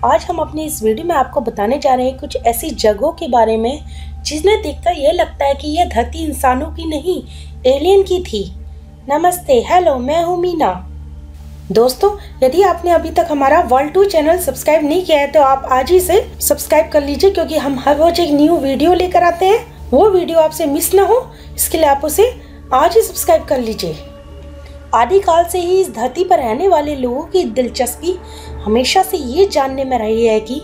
आज हम अपनी इस वीडियो में आपको बताने जा रहे हैं कुछ ऐसी जगहों के बारे में जिन्हें देखकर यह लगता है कि यह धरती इंसानों की नहीं एलियन की थी। नमस्ते, हेलो, मैं हूँ मीना। दोस्तों, यदि आपने अभी तक हमारा वर्ल्ड टू चैनल सब्सक्राइब नहीं किया है तो आप आज ही से सब्सक्राइब कर लीजिए, क्योंकि हम हर रोज एक न्यू वीडियो लेकर आते हैं। वो वीडियो आपसे मिस ना हो, इसके लिए आप उसे आज ही सब्सक्राइब कर लीजिए। आदिकाल से ही इस धरती पर रहने वाले लोगों की दिलचस्पी हमेशा से ये जानने में रही है कि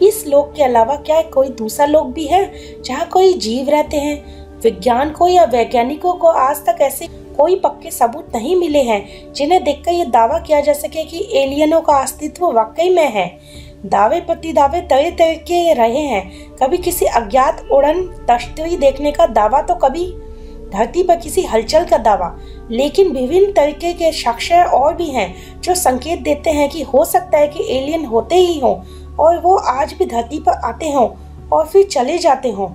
इस लोक के अलावा क्या कोई दूसरा लोक भी है जहाँ कोई जीव रहते हैं। विज्ञान को या वैज्ञानिकों को आज तक ऐसे कोई पक्के सबूत नहीं मिले हैं जिन्हें देखकर ये दावा किया जा सके कि एलियनों का अस्तित्व वाकई में है। दावे प्रतिदावे तरह तरह के रहे हैं। कभी किसी अज्ञात उड़न तश्तरी देखने का दावा, तो कभी धरती पर किसी हलचल का दावा। लेकिन विभिन्न तरीके के साक्ष्य और भी हैं जो संकेत देते हैं कि हो सकता है कि एलियन होते ही हों और वो आज भी धरती पर आते हों और फिर चले जाते हों।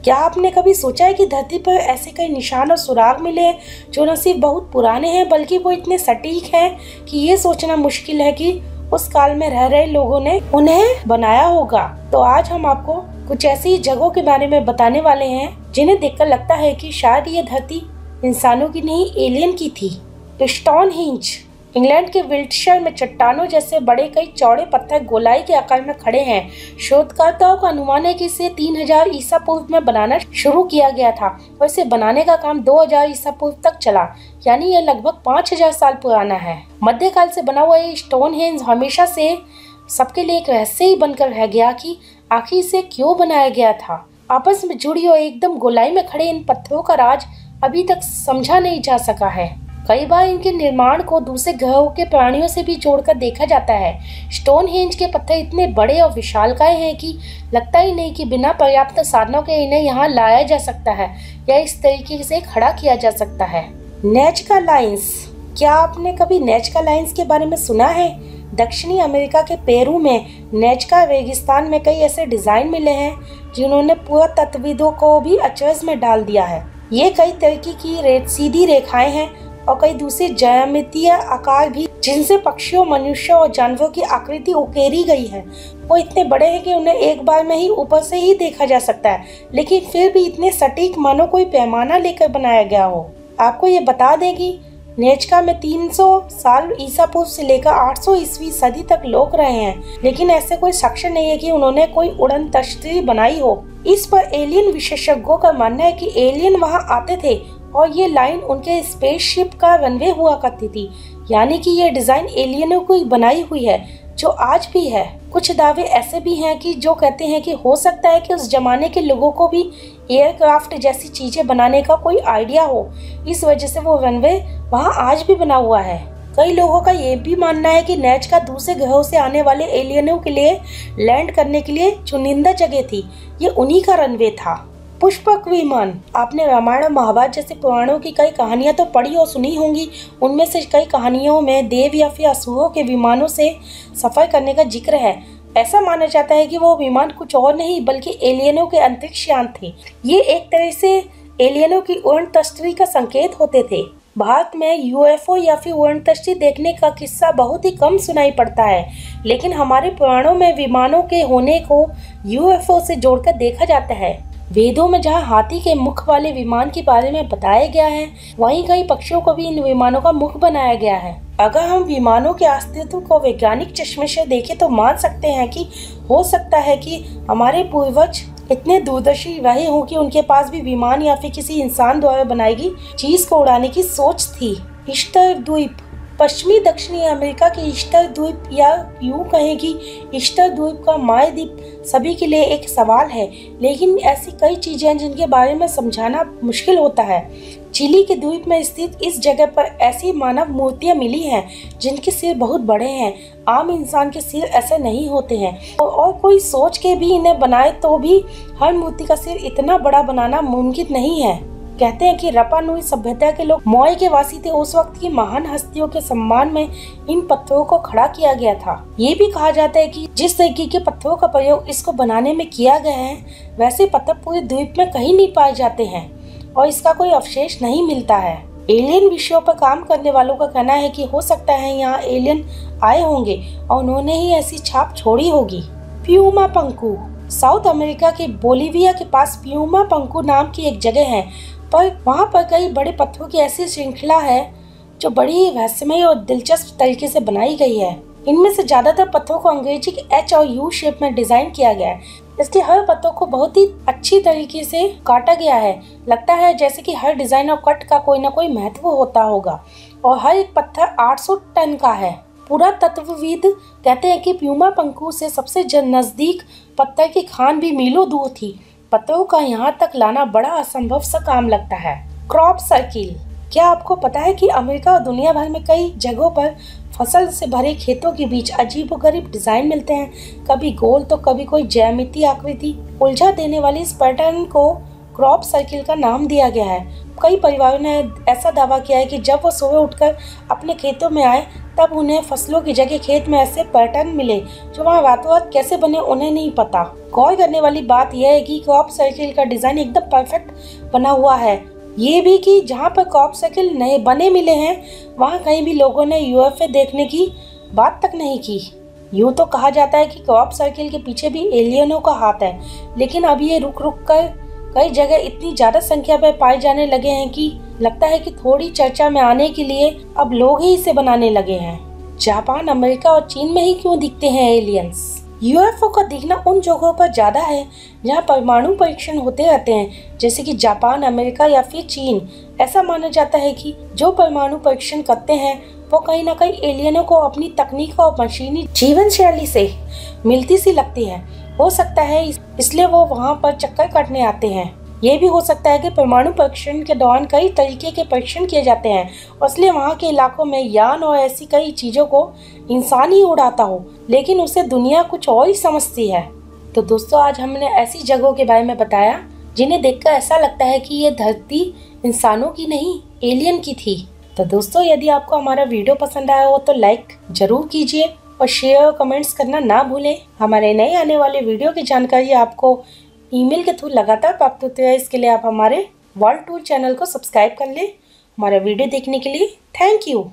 क्या आपने कभी सोचा है कि धरती पर ऐसे कई निशान और सुराग मिले हैं जो न सिर्फ बहुत पुराने हैं बल्कि वो इतने सटीक हैं कि ये सोचना मुश्किल है कि उस काल में रह रहे लोगों ने उन्हें बनाया होगा। तो आज हम आपको कुछ ऐसी जगहों के बारे में बताने वाले हैं जिन्हें देखकर लगता है कि शायद ये धरती इंसानों की नहीं एलियन की थी। तो स्टोनहेंज इंग्लैंड के विल्टशर में चट्टानों जैसे बड़े कई चौड़े पत्थर गोलाई के आकार में खड़े हैं। शोधकर्ताओं का अनुमान है कि इसे 3000 ईसा पूर्व में बनाना शुरू किया गया था और इसे बनाने का काम 2000 ईसा पूर्व तक चला, यानी यह लगभग 5000 साल पुराना है। मध्यकाल से बना हुआ ये स्टोनहेंज हमेशा से सबके लिए एक रहस्य ही बनकर रह गया कि आखिर इसे क्यों बनाया गया था। आपस में जुड़ी और एकदम गोलाई में खड़े इन पत्थरों का राज अभी तक समझा नहीं जा सका है। कई बार इनके निर्माण को दूसरे ग्रहों के प्राणियों से भी जोड़कर देखा जाता है। स्टोनहेंज के पत्थर इतने बड़े और विशालकाय हैं कि लगता ही नहीं कि बिना पर्याप्त साधनों के इन्हें यहाँ लाया जा सकता है या इस तरीके से खड़ा किया जा सकता है। नैज़का लाइन्स, क्या आपने कभी नैज़का लाइन्स के बारे में सुना है? दक्षिणी अमेरिका के पेरू में नैज़का रेगिस्तान में कई ऐसे डिजाइन मिले हैं जिन्होंने पुरातत्वविदों को भी अचरज में डाल दिया है। ये कई तरीके की सीधी रेखाएं हैं और कई दूसरे ज्यामितीय आकार भी जिनसे पक्षियों, मनुष्यों और जानवरों की आकृति उकेरी गई है। वो इतने बड़े हैं कि उन्हें एक बार में ही ऊपर से ही देखा जा सकता है, लेकिन फिर भी इतने सटीक मानो कोई पैमाना लेकर बनाया गया हो। आपको ये बता दें कि नैज़का में 300 साल ईसा पूर्व से लेकर 800 ईस्वी सदी तक लोग रहे हैं, लेकिन ऐसे कोई साक्ष्य नहीं है कि उन्होंने कोई उड़न तश्तरी बनाई हो। इस पर एलियन विशेषज्ञों का मानना है कि एलियन वहां आते थे और ये लाइन उनके स्पेसशिप का रनवे हुआ करती थी, यानी कि ये डिजाइन एलियनों की बनाई हुई है जो आज भी है। कुछ दावे ऐसे भी हैं कि जो कहते हैं कि हो सकता है कि उस जमाने के लोगों को भी एयरक्राफ्ट जैसी चीजें बनाने का कोई आइडिया हो, इस वजह से वो रनवे वहाँ आज भी बना हुआ है। कई लोगों का ये भी मानना है कि नैज़का दूसरे ग्रहों से आने वाले एलियनों के लिए लैंड करने के लिए चुनिंदा जगह थी। ये उन्हीं का रनवे था। पुष्पक विमान, आपने रामायण और महाभारत जैसे पुराणों की कई कहानियां तो पढ़ी और सुनी होंगी। उनमें से कई कहानियों में देव या फिर असुरों के विमानों से सफर करने का जिक्र है। ऐसा माना जाता है कि वो विमान कुछ और नहीं बल्कि एलियनों के अंतरिक्ष यान थे। ये एक तरह से एलियनों की उड़न तश्तरी का संकेत होते थे। भारत में यूएफओ या फिर उड़न तश्तरी देखने का किस्सा बहुत ही कम सुनाई पड़ता है, लेकिन हमारे पुराणों में विमानों के होने को यूएफओ से जोड़कर देखा जाता है। वेदों में जहां हाथी के मुख वाले विमान के बारे में बताया गया है, वहीं कई पक्षियों को भी इन विमानों का मुख बनाया गया है। अगर हम विमानों के अस्तित्व को वैज्ञानिक चश्मे से देखें तो मान सकते हैं कि हो सकता है कि हमारे पूर्वज इतने दूरदर्शी रहे हों कि उनके पास भी विमान या फिर किसी इंसान द्वारा बनाई गई चीज को उड़ाने की सोच थी। ईस्टर द्वीप, पश्चिमी दक्षिणी अमेरिका के ईस्टर द्वीप या यूं कहें कि ईस्टर द्वीप का महाद्वीप सभी के लिए एक सवाल है, लेकिन ऐसी कई चीजें हैं जिनके बारे में समझाना मुश्किल होता है। चिली के द्वीप में स्थित इस जगह पर ऐसी मानव मूर्तियां मिली हैं जिनके सिर बहुत बड़े हैं। आम इंसान के सिर ऐसे नहीं होते हैं और कोई सोच के भी इन्हें बनाए तो भी हर मूर्ति का सिर इतना बड़ा बनाना मुमकिन नहीं है। कहते हैं कि रपा नुई सभ्यता के लोग मॉय के वासी थे। उस वक्त की महान हस्तियों के सम्मान में इन पत्थरों को खड़ा किया गया था। ये भी कहा जाता है कि जिस तरीके के पत्थरों का प्रयोग इसको बनाने में किया गया है, वैसे पत्थर पूरे द्वीप में कहीं नहीं पाए जाते हैं और इसका कोई अवशेष नहीं मिलता है। एलियन विषयों पर काम करने वालों का कहना है कि हो सकता है यहाँ एलियन आए होंगे और उन्होंने ही ऐसी छाप छोड़ी होगी। प्यूमा पंकू। साउथ अमेरिका के बोलिविया के पास प्यूमा पंकू नाम की एक जगह है, पर वहाँ पर कई बड़े पत्थरों की ऐसी श्रृंखला है जो बड़ी ही रहस्यमय और दिलचस्प तरीके से बनाई गई है। इनमें से ज्यादातर पत्थरों को अंग्रेजी के एच और यू शेप में डिजाइन किया गया है। इसके हर पत्थर को बहुत ही अच्छी तरीके से काटा गया है। लगता है जैसे कि हर डिजाइन और कट का कोई ना कोई महत्व होता होगा और हर एक पत्थर 800 टन का है। पुरातत्वविद कहते हैं कि प्यूमा पंकू से सबसे नजदीक पत्थर की खान भी मीलों दूर थी। पत्थरों का यहाँ तक लाना बड़ा असंभव सा काम लगता है। Crop circle. क्या आपको पता है कि अमेरिका और दुनिया भर में कई जगहों पर फसल से भरे खेतों के बीच अजीबोगरीब डिजाइन मिलते हैं, कभी गोल तो कभी कोई ज्यामितीय आकृति। उलझा देने वाली इस पैटर्न को क्रॉप सर्किल का नाम दिया गया है। कई परिवारों ने ऐसा दावा किया है कि जब वो सुबह उठकर अपने खेतों में आए तब उन्हें फसलों की जगह खेत में ऐसे पैटर्न मिले जो वहाँ रातों रात कैसे बने उन्हें नहीं पता। गौर करने वाली बात यह है कि क्रॉप सर्किल का डिजाइन एकदम परफेक्ट बना हुआ है। ये भी कि जहाँ पर क्रॉप सर्किल नए बने मिले हैं वहाँ कहीं भी लोगों ने यूएफओ देखने की बात तक नहीं की। यूँ तो कहा जाता है कि क्रॉप सर्किल के पीछे भी एलियनों का हाथ है, लेकिन अब ये रुक रुक कर कई जगह इतनी ज्यादा संख्या में पाए जाने लगे हैं कि लगता है कि थोड़ी चर्चा में आने के लिए अब लोग ही इसे बनाने लगे हैं। जापान, अमेरिका और चीन में ही क्यों दिखते हैं एलियंस? यूएफओ का दिखना उन जगहों पर ज्यादा है जहां परमाणु परीक्षण होते रहते हैं, जैसे कि जापान, अमेरिका या फिर चीन। ऐसा माना जाता है कि जो परमाणु परीक्षण करते हैं वो कहीं न कहीं एलियनों को अपनी तकनीक और मशीनी जीवन शैली से मिलती सी लगती है। हो सकता है इसलिए वो वहाँ पर चक्कर काटने आते हैं। ये भी हो सकता है कि परमाणु परीक्षण के दौरान कई तरीके के परीक्षण किए जाते हैं और इसलिए वहाँ के इलाकों में यान और ऐसी कई चीजों को इंसान ही उड़ाता हो, लेकिन उसे दुनिया कुछ और ही समझती है। तो दोस्तों, आज हमने ऐसी जगहों के बारे में बताया जिन्हें देखकर ऐसा लगता है कि ये धरती इंसानों की नहीं एलियन की थी। तो दोस्तों, यदि आपको हमारा वीडियो पसंद आया हो तो लाइक जरूर कीजिए और शेयर और कमेंट्स करना ना भूलें। हमारे नए आने वाले वीडियो की जानकारी आपको ईमेल के थ्रू लगातार प्राप्त होती है। इसके लिए आप हमारे वर्ल्ड टूर चैनल को सब्सक्राइब कर लें। हमारा वीडियो देखने के लिए थैंक यू।